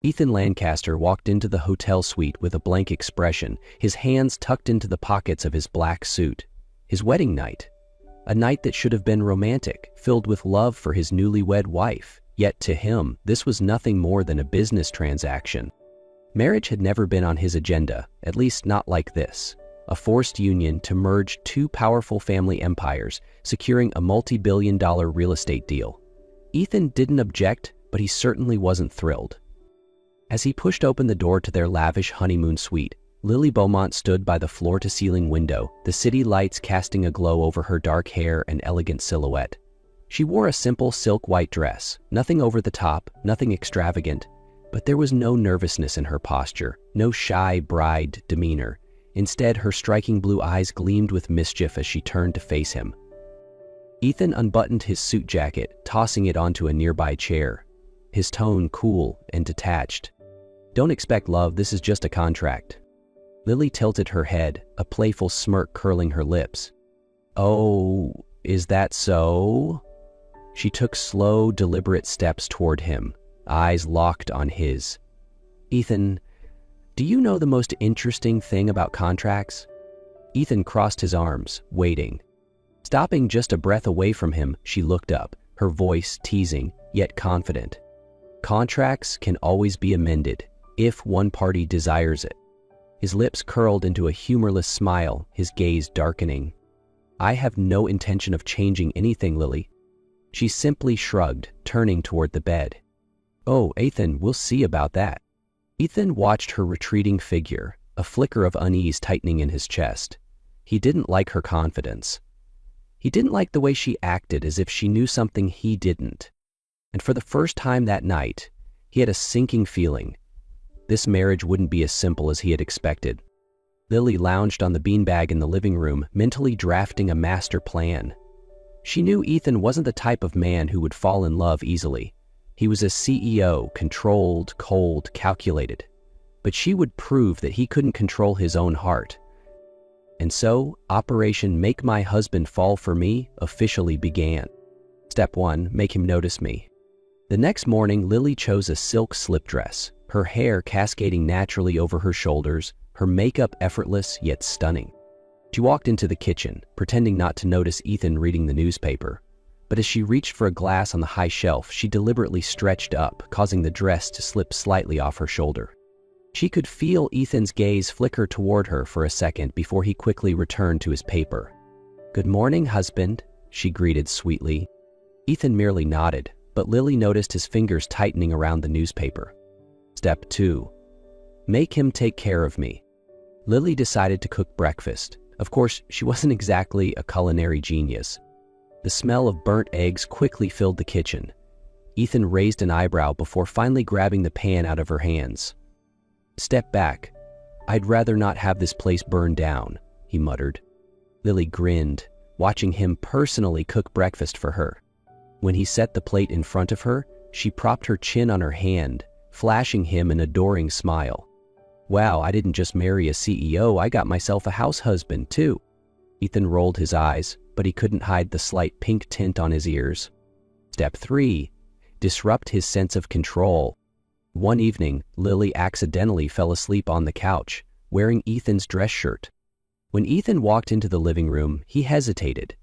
Ethan Lancaster walked into the hotel suite with a blank expression, his hands tucked into the pockets of his black suit. His wedding night. A night that should have been romantic, filled with love for his newlywed wife. Yet to him, this was nothing more than a business transaction. Marriage had never been on his agenda, at least not like this. A forced union to merge two powerful family empires, securing a multi-billion-dollar real estate deal. Ethan didn't object, but he certainly wasn't thrilled. As he pushed open the door to their lavish honeymoon suite, Lily Beaumont stood by the floor-to-ceiling window, the city lights casting a glow over her dark hair and elegant silhouette. She wore a simple silk white dress, nothing over the top, nothing extravagant, but there was no nervousness in her posture, no shy bride demeanor. Instead, her striking blue eyes gleamed with mischief as she turned to face him. Ethan unbuttoned his suit jacket, tossing it onto a nearby chair, his tone cool and detached. "Don't expect love, this is just a contract." Lily tilted her head, a playful smirk curling her lips. "Oh, is that so?" She took slow, deliberate steps toward him, eyes locked on his. "Ethan, do you know the most interesting thing about contracts?" Ethan crossed his arms, waiting. Stopping just a breath away from him, she looked up, her voice teasing, yet confident. "Contracts can always be amended, if one party desires it." His lips curled into a humorless smile, his gaze darkening. "I have no intention of changing anything, Lily." She simply shrugged, turning toward the bed. "Oh, Ethan, we'll see about that." Ethan watched her retreating figure, a flicker of unease tightening in his chest. He didn't like her confidence. He didn't like the way she acted as if she knew something he didn't. And for the first time that night, he had a sinking feeling. This marriage wouldn't be as simple as he had expected. Lily lounged on the beanbag in the living room, mentally drafting a master plan. She knew Ethan wasn't the type of man who would fall in love easily. He was a CEO, controlled, cold, calculated. But she would prove that he couldn't control his own heart. And so, Operation Make My Husband Fall for Me officially began. Step 1, make him notice me. The next morning, Lily chose a silk slip dress, her hair cascading naturally over her shoulders, her makeup effortless yet stunning. She walked into the kitchen, pretending not to notice Ethan reading the newspaper. But as she reached for a glass on the high shelf, she deliberately stretched up, causing the dress to slip slightly off her shoulder. She could feel Ethan's gaze flicker toward her for a second before he quickly returned to his paper. "Good morning, husband," she greeted sweetly. Ethan merely nodded, but Lily noticed his fingers tightening around the newspaper. Step 2. Make him take care of me. Lily decided to cook breakfast. Of course, she wasn't exactly a culinary genius. The smell of burnt eggs quickly filled the kitchen. Ethan raised an eyebrow before finally grabbing the pan out of her hands. "Step back. I'd rather not have this place burned down," he muttered. Lily grinned, watching him personally cook breakfast for her. When he set the plate in front of her, she propped her chin on her hand, flashing him an adoring smile. "Wow, I didn't just marry a CEO, I got myself a house husband, too." Ethan rolled his eyes, but he couldn't hide the slight pink tint on his ears. Step 3. Disrupt his sense of control. One evening, Lily accidentally fell asleep on the couch, wearing Ethan's dress shirt. When Ethan walked into the living room, he hesitated.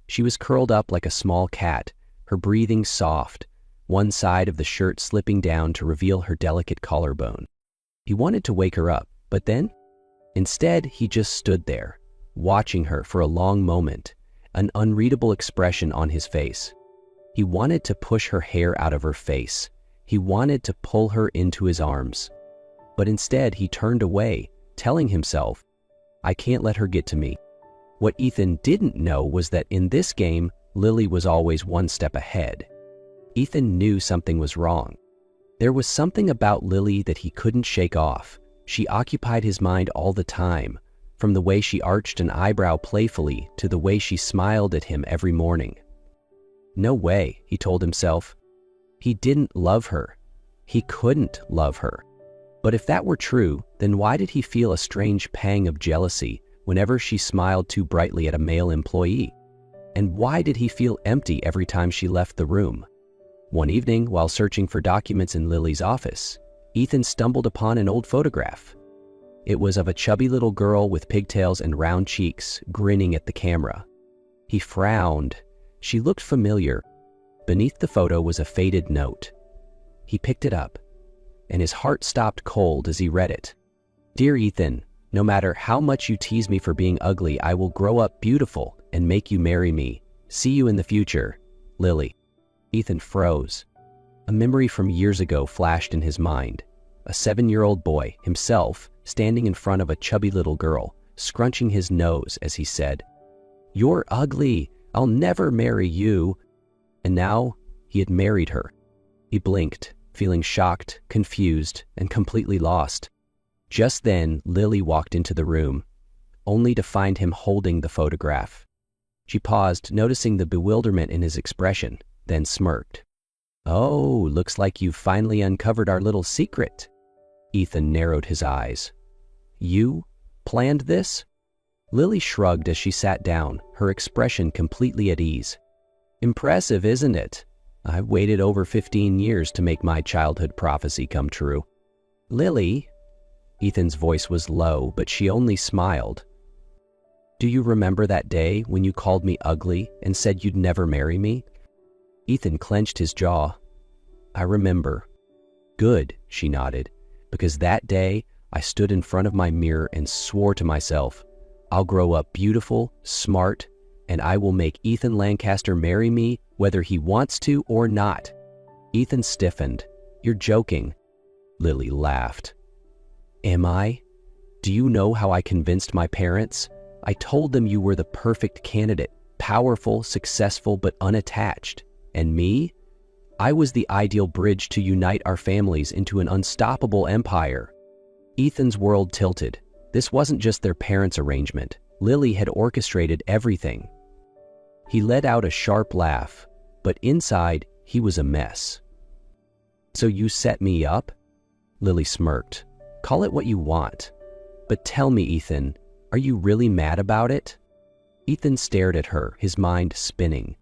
She was curled up like a small cat, her breathing soft, one side of the shirt slipping down to reveal her delicate collarbone. He wanted to wake her up, but then, instead, he just stood there, watching her for a long moment, an unreadable expression on his face. He wanted to push her hair out of her face. He wanted to pull her into his arms. But instead, he turned away, telling himself, "I can't let her get to me." What Ethan didn't know was that in this game, Lily was always one step ahead. Ethan knew something was wrong. There was something about Lily that he couldn't shake off. She occupied his mind all the time, from the way she arched an eyebrow playfully to the way she smiled at him every morning. No way, he told himself. He didn't love her. He couldn't love her. But if that were true, then why did he feel a strange pang of jealousy whenever she smiled too brightly at a male employee? And why did he feel empty every time she left the room? One evening, while searching for documents in Lily's office, Ethan stumbled upon an old photograph. It was of a chubby little girl with pigtails and round cheeks, grinning at the camera. He frowned. She looked familiar. Beneath the photo was a faded note. He picked it up, and his heart stopped cold as he read it. "Dear Ethan, no matter how much you tease me for being ugly, I will grow up beautiful and make you marry me. See you in the future, Lily." Ethan froze. A memory from years ago flashed in his mind. A 7-year-old boy, himself, standing in front of a chubby little girl, scrunching his nose as he said, "You're ugly. I'll never marry you." And now he had married her. He blinked, feeling shocked, confused, and completely lost. Just then, Lily walked into the room, only to find him holding the photograph. She paused, noticing the bewilderment in his expression, then smirked. "Oh, looks like you've finally uncovered our little secret." Ethan narrowed his eyes. "You planned this?" Lily shrugged as she sat down, her expression completely at ease. "Impressive, isn't it? I've waited over 15 years to make my childhood prophecy come true." "Lily," Ethan's voice was low, but she only smiled. "Do you remember that day when you called me ugly and said you'd never marry me?" Ethan clenched his jaw. "I remember." "Good," she nodded, "because that day I stood in front of my mirror and swore to myself, I'll grow up beautiful, smart, and I will make Ethan Lancaster marry me whether he wants to or not." Ethan stiffened. "You're joking." Lily laughed. "Am I? Do you know how I convinced my parents? I told them you were the perfect candidate, powerful, successful, but unattached. And me? I was the ideal bridge to unite our families into an unstoppable empire." Ethan's world tilted. This wasn't just their parents' arrangement. Lily had orchestrated everything. He let out a sharp laugh, but inside, he was a mess. "So you set me up?" Lily smirked. "Call it what you want. But tell me, Ethan, are you really mad about it?" Ethan stared at her, his mind spinning.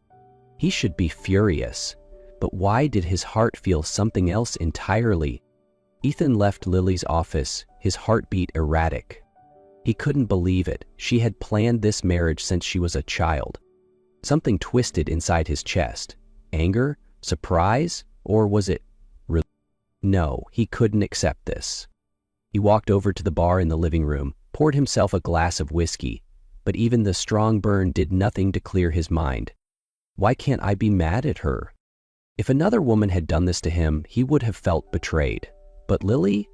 He should be furious, but why did his heart feel something else entirely? Ethan left Lily's office, his heartbeat erratic. He couldn't believe it. She had planned this marriage since she was a child. Something twisted inside his chest. Anger? Surprise? Or was it relief? No, he couldn't accept this. He walked over to the bar in the living room, poured himself a glass of whiskey, but even the strong burn did nothing to clear his mind. Why can't I be mad at her? If another woman had done this to him, he would have felt betrayed. But Lily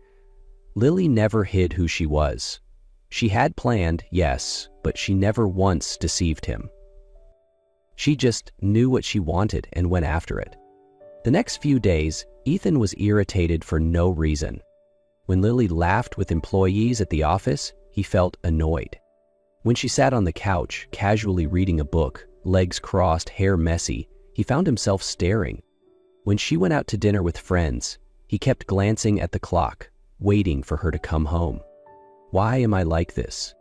never hid who she was. She had planned, yes, but she never once deceived him. She just knew what she wanted and went after it. The next few days, Ethan was irritated for no reason. When Lily laughed with employees at the office, he felt annoyed. When she sat on the couch, casually reading a book, legs crossed, hair messy, he found himself staring. When she went out to dinner with friends, he kept glancing at the clock, waiting for her to come home. Why am I like this?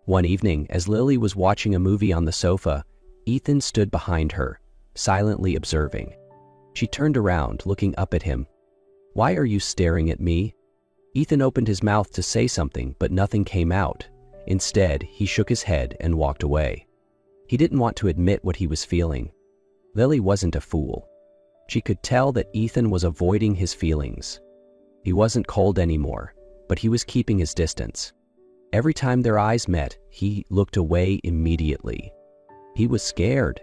One evening, as Lily was watching a movie on the sofa, Ethan stood behind her, silently observing. She turned around, looking up at him. "Why are you staring at me?" Ethan opened his mouth to say something, but nothing came out. Instead, he shook his head and walked away. He didn't want to admit what he was feeling. Lily wasn't a fool. She could tell that Ethan was avoiding his feelings. He wasn't cold anymore, but he was keeping his distance. Every time their eyes met, he looked away immediately. He was scared.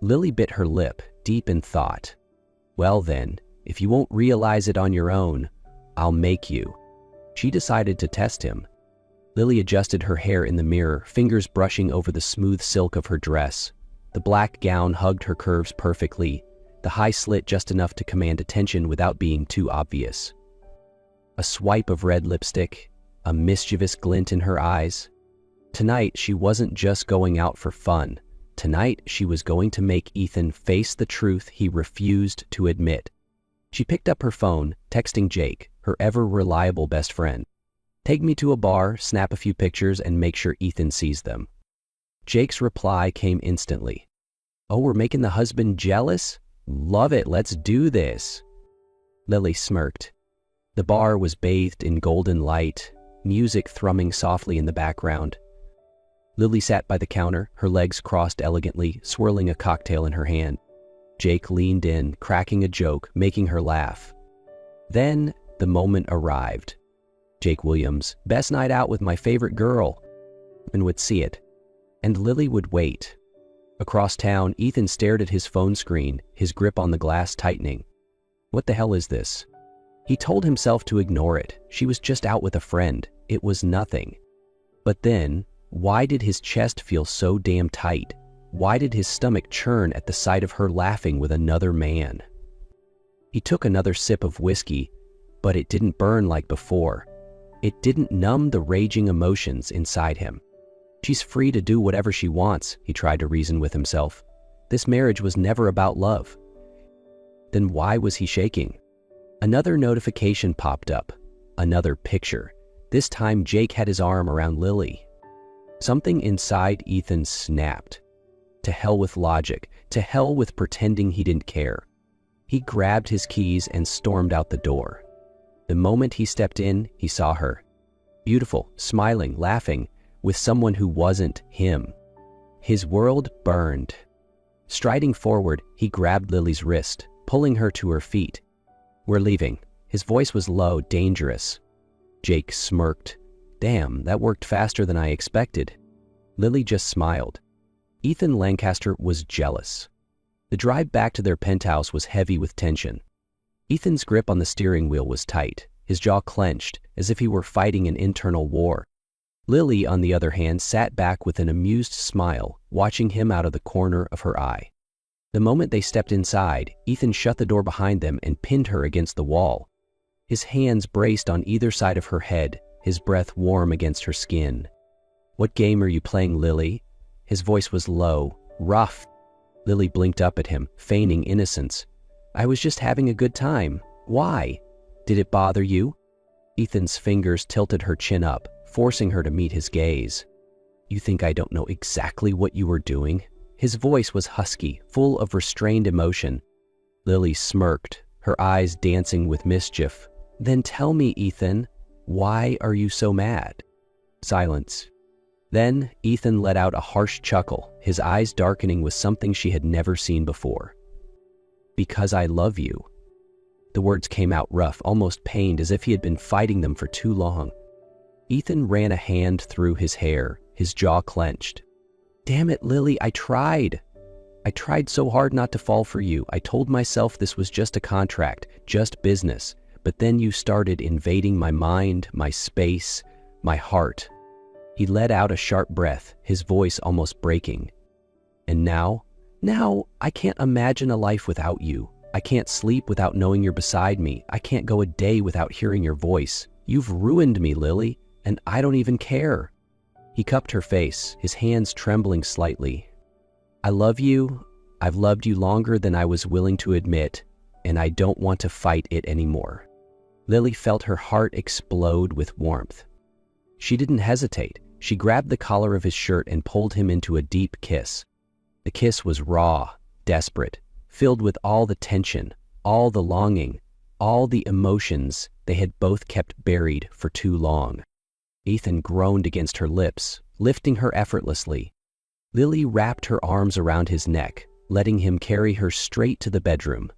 Lily bit her lip, deep in thought. "Well then, if you won't realize it on your own, I'll make you." She decided to test him. Lily adjusted her hair in the mirror, fingers brushing over the smooth silk of her dress. The black gown hugged her curves perfectly, the high slit just enough to command attention without being too obvious. A swipe of red lipstick, a mischievous glint in her eyes. Tonight, she wasn't just going out for fun. Tonight, she was going to make Ethan face the truth he refused to admit. She picked up her phone, texting Jake, her ever-reliable best friend. "Take me to a bar, snap a few pictures, and make sure Ethan sees them." Jake's reply came instantly. "Oh, we're making the husband jealous? Love it, let's do this." Lily smirked. The bar was bathed in golden light, music thrumming softly in the background. Lily sat by the counter, her legs crossed elegantly, swirling a cocktail in her hand. Jake leaned in, cracking a joke, making her laugh. Then the moment arrived. Jake Williams, best night out with my favorite girl, and would see it. And Lily would wait. Across town, Ethan stared at his phone screen, his grip on the glass tightening. What the hell is this? He told himself to ignore it. She was just out with a friend. It was nothing. But then, why did his chest feel so damn tight? Why did his stomach churn at the sight of her laughing with another man? He took another sip of whiskey, but it didn't burn like before. It didn't numb the raging emotions inside him. She's free to do whatever she wants, he tried to reason with himself. This marriage was never about love. Then why was he shaking? Another notification popped up. Another picture. This time Jake had his arm around Lily. Something inside Ethan snapped. To hell with logic. To hell with pretending he didn't care. He grabbed his keys and stormed out the door. The moment he stepped in, he saw her. Beautiful, smiling, laughing, with someone who wasn't him. His world burned. Striding forward, he grabbed Lily's wrist, pulling her to her feet. We're leaving. His voice was low, dangerous. Jake smirked. Damn, that worked faster than I expected. Lily just smiled. Ethan Lancaster was jealous. The drive back to their penthouse was heavy with tension. Ethan's grip on the steering wheel was tight, his jaw clenched, as if he were fighting an internal war. Lily, on the other hand, sat back with an amused smile, watching him out of the corner of her eye. The moment they stepped inside, Ethan shut the door behind them and pinned her against the wall. His hands braced on either side of her head, his breath warm against her skin. What game are you playing, Lily? His voice was low, rough. Lily blinked up at him, feigning innocence. I was just having a good time. Why? Did it bother you? Ethan's fingers tilted her chin up, forcing her to meet his gaze. You think I don't know exactly what you were doing? His voice was husky, full of restrained emotion. Lily smirked, her eyes dancing with mischief. Then tell me, Ethan, why are you so mad? Silence. Then Ethan let out a harsh chuckle, his eyes darkening with something she had never seen before. Because I love you. The words came out rough, almost pained, as if he had been fighting them for too long. Ethan ran a hand through his hair, his jaw clenched. Damn it, Lily, I tried. I tried so hard not to fall for you. I told myself this was just a contract, just business. But then you started invading my mind, my space, my heart. He let out a sharp breath, his voice almost breaking. And now I can't imagine a life without you. I can't sleep without knowing you're beside me. I can't go a day without hearing your voice. You've ruined me, Lily, and I don't even care. He cupped her face, his hands trembling slightly. I love you. I've loved you longer than I was willing to admit, and I don't want to fight it anymore. Lily felt her heart explode with warmth. She didn't hesitate. She grabbed the collar of his shirt and pulled him into a deep kiss. The kiss was raw, desperate, filled with all the tension, all the longing, all the emotions they had both kept buried for too long. Ethan groaned against her lips, lifting her effortlessly. Lily wrapped her arms around his neck, letting him carry her straight to the bedroom.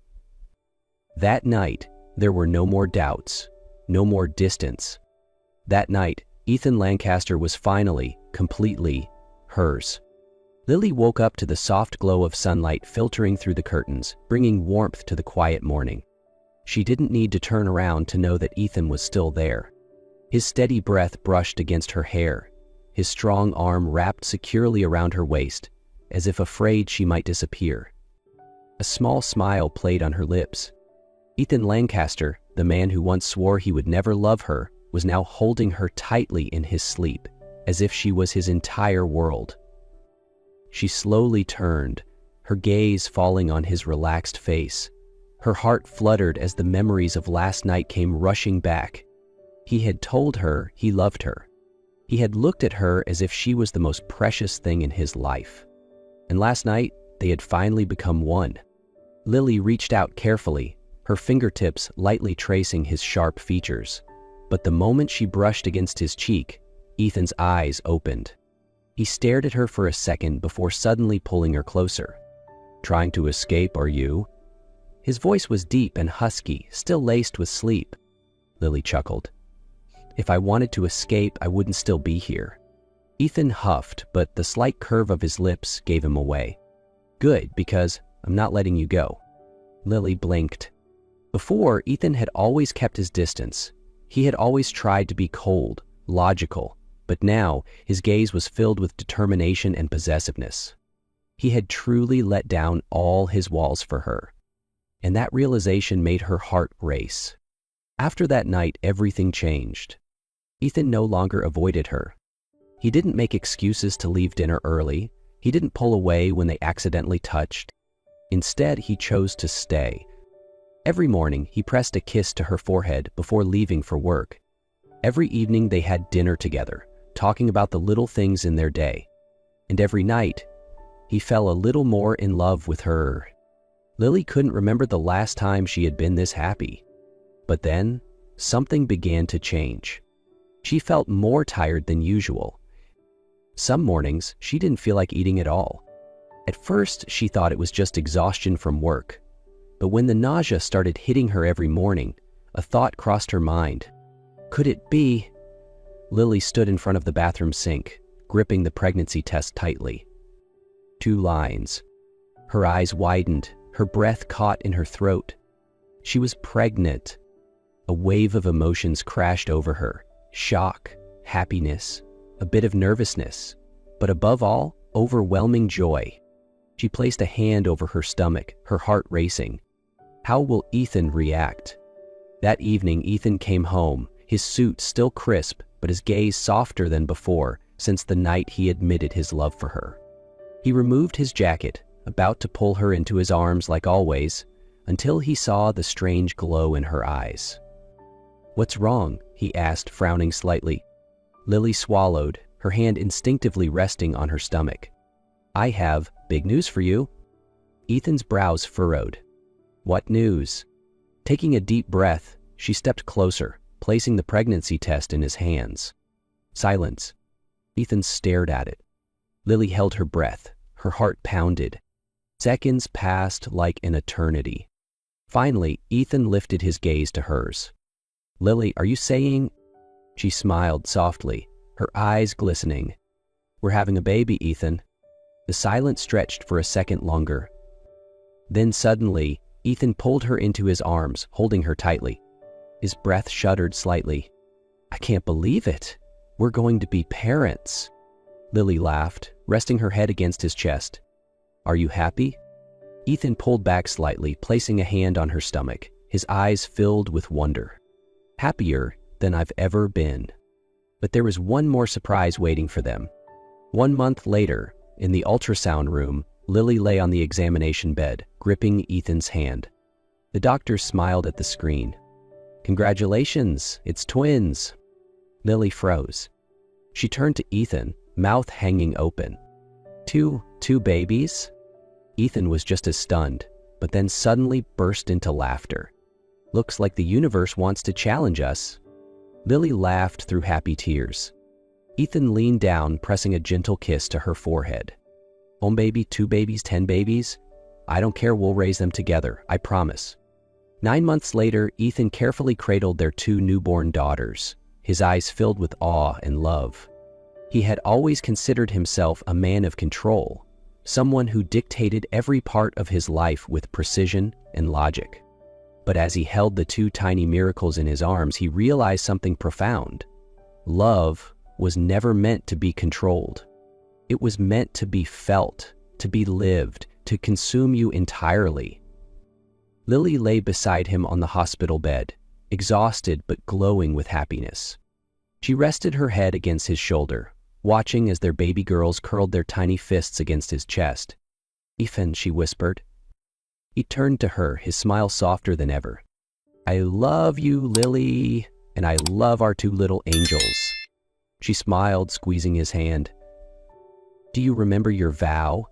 That night, there were no more doubts, no more distance. That night, Ethan Lancaster was finally, completely, hers. Lily woke up to the soft glow of sunlight filtering through the curtains, bringing warmth to the quiet morning. She didn't need to turn around to know that Ethan was still there. His steady breath brushed against her hair, his strong arm wrapped securely around her waist, as if afraid she might disappear. A small smile played on her lips. Ethan Lancaster, the man who once swore he would never love her, was now holding her tightly in his sleep, as if she was his entire world. She slowly turned, her gaze falling on his relaxed face. Her heart fluttered as the memories of last night came rushing back. He had told her he loved her. He had looked at her as if she was the most precious thing in his life. And last night, they had finally become one. Lily reached out carefully, her fingertips lightly tracing his sharp features. But the moment she brushed against his cheek, Ethan's eyes opened. He stared at her for a second before suddenly pulling her closer. "Trying to escape, are you?" His voice was deep and husky, still laced with sleep. Lily chuckled. "If I wanted to escape, I wouldn't still be here." Ethan huffed, but the slight curve of his lips gave him away. "Good, because I'm not letting you go." Lily blinked. Before, Ethan had always kept his distance. He had always tried to be cold, logical, but now his gaze was filled with determination and possessiveness. He had truly let down all his walls for her, and that realization made her heart race. After that night, everything changed. Ethan no longer avoided her. He didn't make excuses to leave dinner early. He didn't pull away when they accidentally touched. Instead, he chose to stay. Every morning, he pressed a kiss to her forehead before leaving for work. Every evening, they had dinner together, talking about the little things in their day. And every night, he fell a little more in love with her. Lily couldn't remember the last time she had been this happy. But then, something began to change. She felt more tired than usual. Some mornings, she didn't feel like eating at all. At first, she thought it was just exhaustion from work. But when the nausea started hitting her every morning, a thought crossed her mind. Could it be? Lily stood in front of the bathroom sink, gripping the pregnancy test tightly. 2 lines. Her eyes widened, her breath caught in her throat. She was pregnant. A wave of emotions crashed over her. Shock, happiness, a bit of nervousness, but above all, overwhelming joy. She placed a hand over her stomach, her heart racing. How will Ethan react? That evening, Ethan came home, his suit still crisp, but his gaze softer than before since the night he admitted his love for her. He removed his jacket, about to pull her into his arms like always, until he saw the strange glow in her eyes. "What's wrong?" he asked, frowning slightly. Lily swallowed, her hand instinctively resting on her stomach. "I have big news for you." Ethan's brows furrowed. "What news?" Taking a deep breath, she stepped closer, placing the pregnancy test in his hands. Silence. Ethan stared at it. Lily held her breath, her heart pounded. Seconds passed like an eternity. Finally, Ethan lifted his gaze to hers. "Lily, are you saying—" She smiled softly, her eyes glistening. "We're having a baby, Ethan." The silence stretched for a second longer. Then suddenly, Ethan pulled her into his arms, holding her tightly. His breath shuddered slightly. "I can't believe it. We're going to be parents." Lily laughed, resting her head against his chest. "Are you happy?" Ethan pulled back slightly, placing a hand on her stomach, his eyes filled with wonder. "Happier than I've ever been." But there was one more surprise waiting for them. 1 month later, in the ultrasound room, Lily lay on the examination bed, gripping Ethan's hand. The doctor smiled at the screen. "Congratulations, it's twins." Lily froze. She turned to Ethan, mouth hanging open. Two babies?" Ethan was just as stunned, but then suddenly burst into laughter. "Looks like the universe wants to challenge us." Lily laughed through happy tears. Ethan leaned down, pressing a gentle kiss to her forehead. "Home baby, 2 babies, 10 babies? I don't care, we'll raise them together, I promise." 9 months later, Ethan carefully cradled their 2 newborn daughters, his eyes filled with awe and love. He had always considered himself a man of control, someone who dictated every part of his life with precision and logic. But as he held the 2 tiny miracles in his arms, he realized something profound. Love was never meant to be controlled. It was meant to be felt, to be lived, to consume you entirely. Lily lay beside him on the hospital bed, exhausted but glowing with happiness. She rested her head against his shoulder, watching as their baby girls curled their tiny fists against his chest. "Ethan," she whispered. He turned to her, his smile softer than ever. "I love you, Lily, and I love our 2 little angels." She smiled, squeezing his hand. "Do you remember your vow?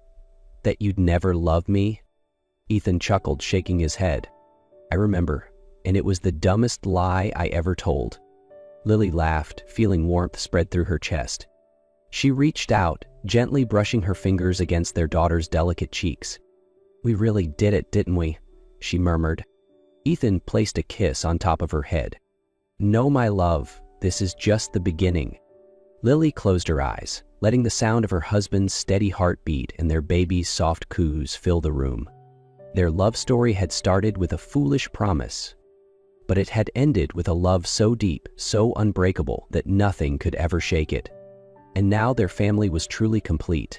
That you'd never love me?" Ethan chuckled, shaking his head. I remember, and it was the dumbest lie I ever told. Lily laughed, feeling warmth spread through her chest. She reached out, gently brushing her fingers against their daughter's delicate cheeks. "We really did it, didn't we?" she murmured. Ethan placed a kiss on top of her head. "No, my love, this is just the beginning." Lily closed her eyes, letting the sound of her husband's steady heartbeat and their baby's soft coos fill the room. Their love story had started with a foolish promise, but it had ended with a love so deep, so unbreakable that nothing could ever shake it. And now their family was truly complete.